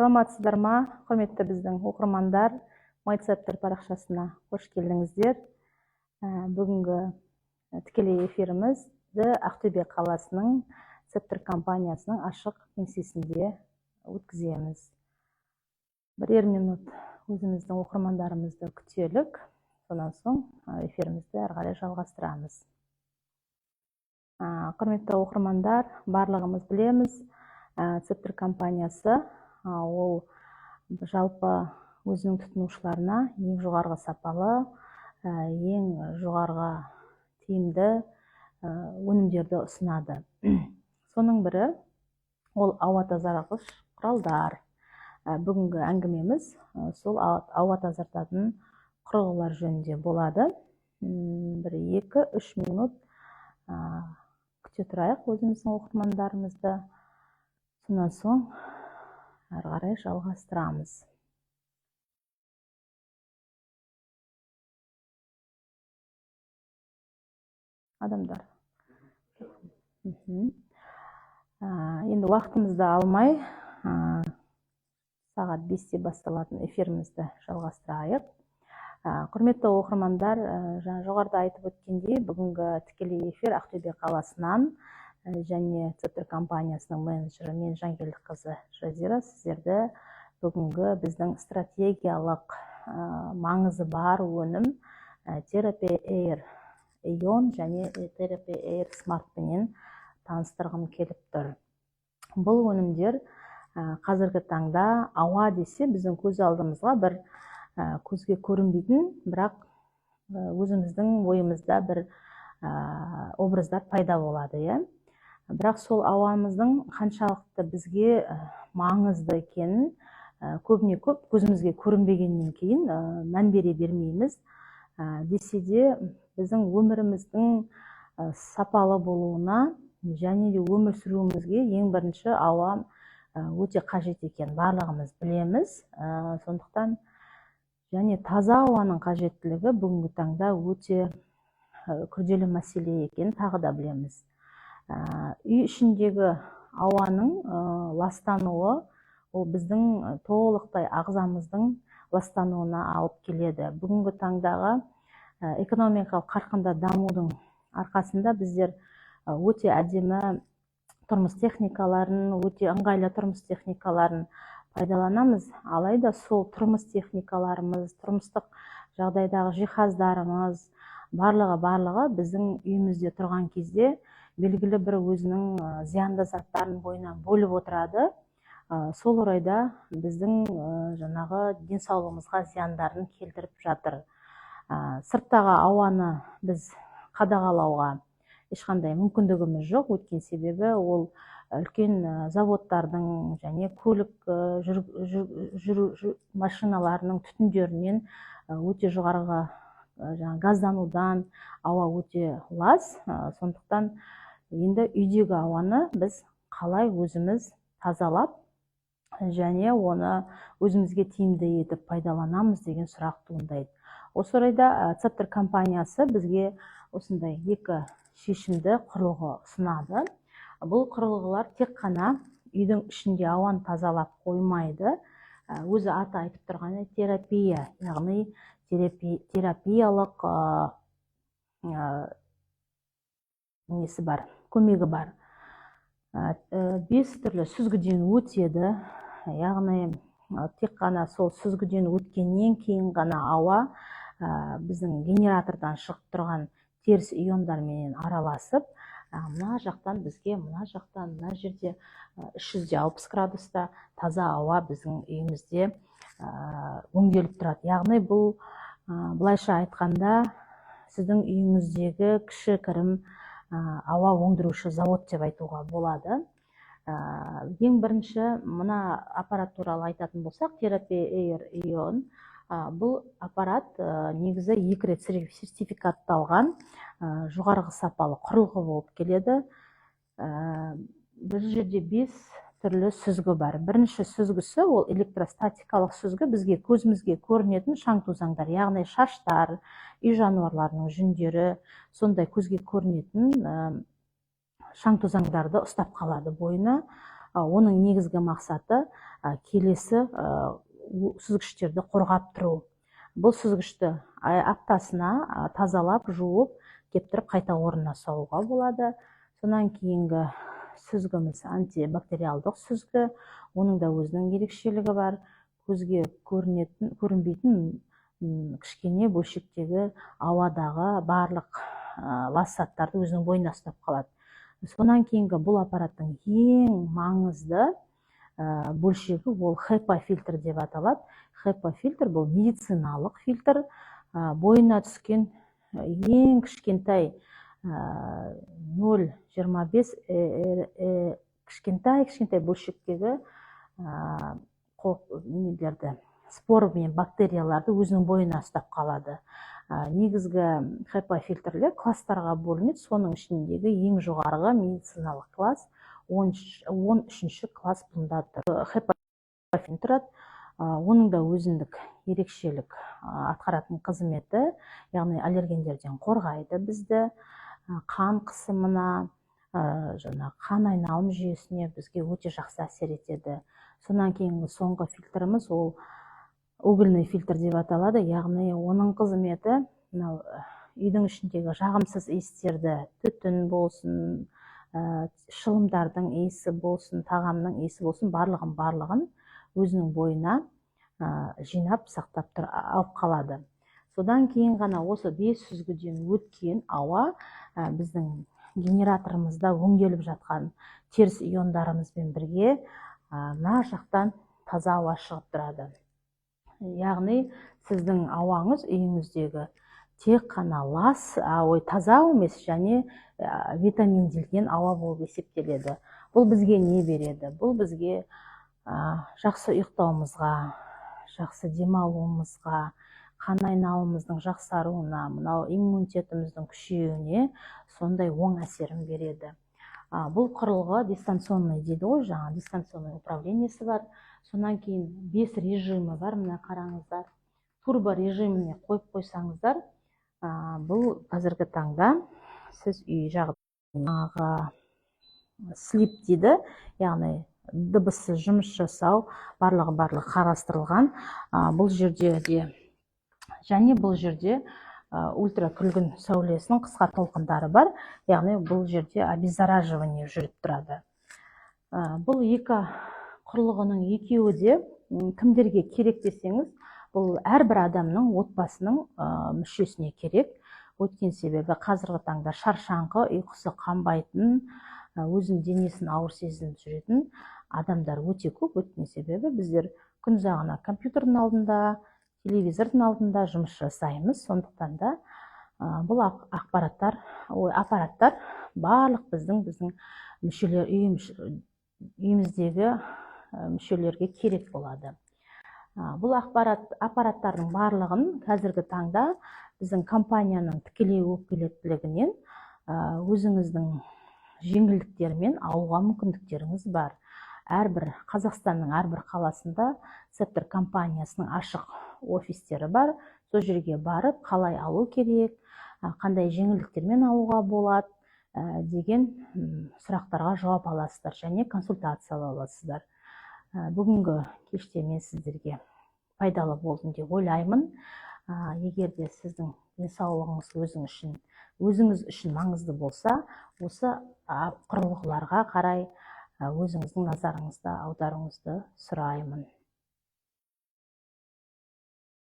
Саламатсыздар ма, құрметті біздің оқырмандар, MyChapter парақшасына қош келдіңіздер. Бүгінгі тікелей эфирімізді Ақтөбе қаласының Chapter компаниясының ашық кеңсесінде өткіземіз. Бірер минут өзіміздің оқырмандарымызды күтелік, сонан соң эфирімізді әрі қарай жалғастырамыз. Құрметті оқырмандар, барлығымыз білеміз, Chapter компаниясы ол жалпы өзінің тұтынушыларына ең жоғарғы сапалы, ең жоғарғы тиімді өнімдерді ұсынады. Соның бірі ол ауа тазартқыш құралдар. Бүгінгі әңгімеміз сол ауа тазартатын құрылғылар жөнінде болады. 1-2-3 минут күте тұрайық өзіміздің оқырмандарымызды. Сонан соң әрі қарай жалғастырамыз. Адамдар. Енді уақытымызды алмай, сағат 5-те басталатын эфирімізді жалғастырайық. Құрметті оқырмандар, жоғарыда айтып өткендей, бүгінгі тікелей эфир Ақтөбе қаласынан және Chapter компаниясының менеджері мен Жангелдіқызы Жазира сіздерді бүгінгі біздің стратегиялық маңызы бар өнім Therapy Air Ion және Therapy Air Smart-пенен таныстырғым келіп тұр. Бұл өнімдер қазіргі таңда ауа десе біздің көз алдымызға бір көзге көрінбейтін, бірақ өзіміздің ойымызда бір образдар пайда болады. Бірақ сол ауамыздың қаншалықты бізге маңызды екенін көбіне-көп көзімізге көрінбегеннен кейін мән бере бермейміз. Десе де біздің өміріміздің сапалы болуына және де өмір сүруімізге ең бірінші ауа өте қажет екен, барлығымыз білеміз. Сондықтан және таза ауаның қажеттілігі бүгінгі таңда өте күрделі мәселе екен, тағы да білеміз. Үй ішіндегі ауаның ластануы ол біздің толықтай ағзамыздың ластануына алып келеді. Бүгінгі таңдағы экономикалық қарқынды дамудың арқасында біздер өте әдемі тұрмыс техникаларын, өте ыңғайлы тұрмыс техникаларын пайдаланамыз. Алайда сол тұрмыс техникаларымыз, тұрмыстық жағдайдағы жиһаздарымыз барлығы біздің үйімізде тұрған кезде белгілі бір өзінің зиянды заттарын бойынан бөліп отырады. Сол орайда біздің жаңағы денсаулығымызға зияндарын келтіріп жатыр. Сырттағы ауаны біз қадағалауға ешқандай мүмкіндігіміз жоқ. Өткен себебі ол үлкен заводтардың және көлік машиналарының түтіндерінен өте жоғарғы газданудан ауа өте лас. Сондықтан енді үйдегі ауаны біз қалай өзіміз тазалап және оны өзімізге тиімді етіп пайдаланамыз деген сұрақ туындайды. Осы орайда Chapter компаниясы бізге осындай екі шешімді құрылғы ұсынады. Бұл құрылғылар тек қана үйдің ішінде ауаны тазалап қоймайды. Өзі аты айтып тұрғаны терапия, яғни терапиялық несі бар, көмегі бар. 5 түрлі сүзгіден өтеді, яғни тек қана сол сүзгіден өткеннен кейін ғана ауа біздің генератордан шығып тұрған теріс иондармен араласып, мына жақтан бізге, мына жақтан, мына жерде 360 градуста таза ауа біздің үйімізде өңделіп тұрады. Яғни бұл былайша айтқанда сіздің үйіңіздегі кішігірім ауа өндіруші завод деп айтуға болады. Ең бірінші мына аппарат туралы айтатын болсақ, Therapy Air Ion. Бұл аппарат негізі 2 рет сертификатталған жоғарғы сапалы құрылғы болып келеді. Бір жерде 5 түрлі сүзгі бар. Бірінші сүзгісі ол электростатикалық сүзгі, бізге көзімізге көрінетін шаң тозаңдар, яғни шаштар, үй жануарларының жүндері, сондай көзге көрінетін шаң тозаңдарды ұстап қалады бойына. Оның негізгі мақсаты келесі сүзгіштерді қорғап тұру. Бұл сүзгішті аптасына тазалап, жуып, кептіріп қайта орнына салуға болады. Сонан кейінгі сүзгіміз антибактериалдық сүзгі. Оның да өзінің ерекшелігі бар. Көзге көрінбейтін кішкене бөлшектегі ауадағы барлық лас заттарды өзінің бойына ұстап қалады. Сонан кейінгі бұл аппараттың ең маңызды бөлшегі ол HEPA фильтр деп аталады. HEPA фильтр бұл медициналық фильтр. Бойына түскен ең кішкентай 0,25 кішкентай бөлшектегі спор мен бактерияларды өзінің бойына ұстап қалады. Негізгі HEPA фильтрлер класстарға бөлінеді. Соның ішіндегі ең жоғарғы медициналық класс 13-ші класс бұнда тұр. HEPA фильтр, оның да өзіндік ерекшелік атқаратын қызметі, яғни аллергендерден қорғайды бізді, қан қысымына, қан айналым жүйесіне бізге өте жақсы әсер етеді. Сонан кейінгі соңғы фильтріміз ол угольный фильтр деп аталады, яғни оның қызметі үйдің ішіндегі жағымсыз иістерді, түтін болсын, шылымдардың иісі болсын, тағамның иісі болсын, барлығын өзінің бойына жинап, сақтап алып қалады. Содан кейін ғана осы 5 сүзгіден өткен ауа біздің генераторымызда өңделіп жатқан теріс иондарымызбен бірге мына жақтан таза ауа шығып тұрады. Яғни сіздің ауаңыз үйіңіздегі тек қана таза емес және витаминделген ауа болып есептеледі. Бұл бізге не береді? Бұл бізге жақсы ұйықтауымызға, жақсы демалуымызға, қан айналымыздың жақсаруына, мынау иммунитетіміздің күшеюіне сондай оң әсерін береді. Бұл құрылғы дистанционный дейді ғой, жаңа дистанционный управлениесі бар. Сонан кейін 5 режимі бар, мына қараңыздар. Турбо режиміне қойып қойсаңыздар, бұл қазіргі таңда сіз үй жағдайындағы слип дейді, яғни дыбыссыз жұмыс жасау барлығы қарастырылған. Бұл жерде ультракүлгін сәулесінің қысқа толқындары бар, яғни бұл жерде обеззараживание жүріп тұрады. Бұл екі құрылғының екеуі де кімдерге керек десеңіз, бұл әрбір адамның отбасының мүшесіне керек. Өткен себебі қазіргі таңда шаршаңқы, ұйқысы қанбайтын, өзінің денесін ауыр сезініп жүретін адамдар өте көп. Өткен себебі біздер күн жағына компьютердің алдында, телевизордың алдында жұмыс жасаймыз. Сондықтан да бұл аппараттар барлық біздің үйіміздегі мүшелерге керек болады. Бұл аппараттардың барлығын қазіргі таңда біздің компанияның тікелей өкілеттілігінен өзіңіздің жеңілдіктермен алуға мүмкіндіктеріңіз бар. Қазақстанның әрбір қаласында Септор компаниясының ашық офистері бар. Сол жерге барып, қалай алу керек, қандай жеңілдіктермен алуға болады деген сұрақтарға жауап аласыздар және консультация аласыздар. Бүгінгі кеште мен сіздерге пайдалы болдым деп ойлаймын. Егер де сіздің денсаулығыңыз өзіңіз үшін маңызды болса, осы құрылғыларға қарай өзіңіздің назарыңызды аударуыңызды сұраймын.